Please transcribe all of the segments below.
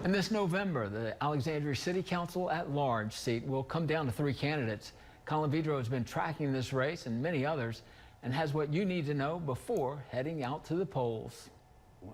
And this November, the Alexandria City Council At-Large seat will come down to 3 candidates. Colin Vidro has been tracking this race and many others and has what you need to know before heading out to the polls.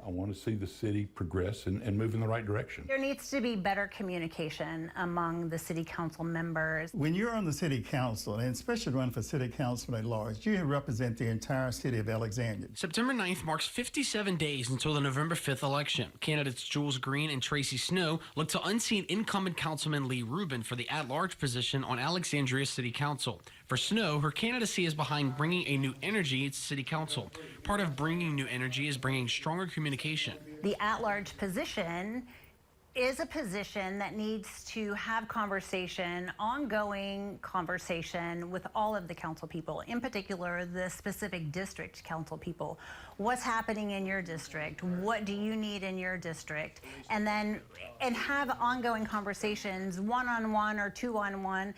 I want to see the city progress and move in the right direction. There needs to be better communication among the city council members. When you're on the city council, and especially run for city council at large, you represent the entire city of Alexandria. September 9th marks 57 days until the November 5th election. Candidates Jules Green and Tracy Snow look to unseat incumbent Councilman Lee Rubin for the at-large position on Alexandria City Council. For Snow, her candidacy is behind bringing a new energy to City Council. Part of bringing new energy is bringing stronger communication. The at-large position is a position that needs to have conversation, ongoing conversation with all of the council people, in particular the specific district council people. What's happening in your district? What do you need in your district? And have ongoing conversations, one-on-one or two-on-one,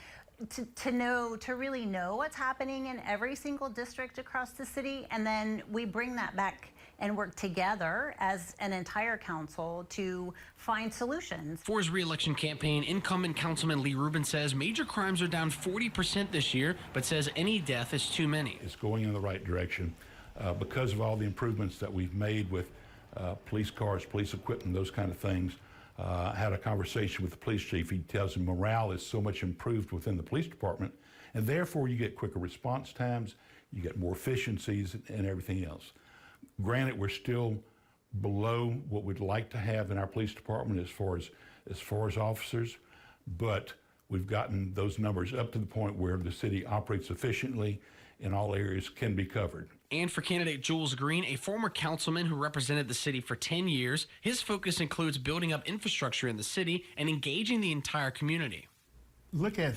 to really know what's happening in every single district across the city, and then we bring that back and work together as an entire council to find solutions. For his re-election campaign, incumbent Councilman Lee Rubin says major crimes are down 40% this year, but says any death is too many. It's going in the right direction because of all the improvements that we've made with police cars, police equipment, those kind of things. I had a conversation with the police chief. He tells me morale is so much improved within the police department, and therefore you get quicker response times, you get more efficiencies and everything else. Granted, we're still below what we'd like to have in our police department as far as officers, but we've gotten those numbers up to the point where the city operates efficiently and all areas can be covered. And for candidate Jules Green, a former councilman who represented the city for 10 years, his focus includes building up infrastructure in the city and engaging the entire community. Look at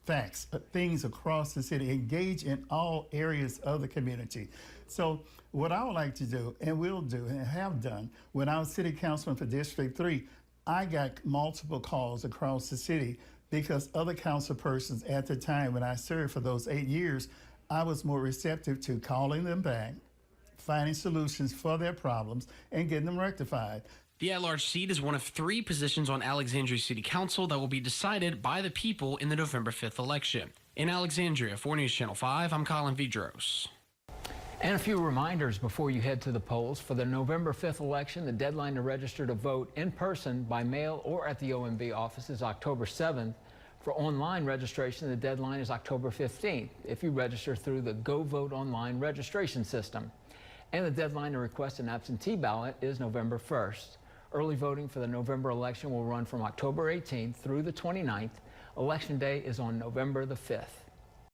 facts, things across the city, engage in all areas of the community. So what I would like to do, and will do, and have done, when I was city councilman for District 3, I got multiple calls across the city because other council persons at the time when I served for those 8 years, I was more receptive to calling them back, finding solutions for their problems, and getting them rectified. The at-large seat is one of 3 positions on Alexandria City Council that will be decided by the people in the November 5th election. In Alexandria, 4 News Channel 5, I'm Colin Vidros. And a few reminders before you head to the polls. For the November 5th election, the deadline to register to vote in person, by mail, or at the OMB office is October 7th. For online registration, the deadline is October 15th if you register through the Go Vote Online registration system. And the deadline to request an absentee ballot is November 1st. Early voting for the November election will run from October 18th through the 29th. Election day is on November the 5th.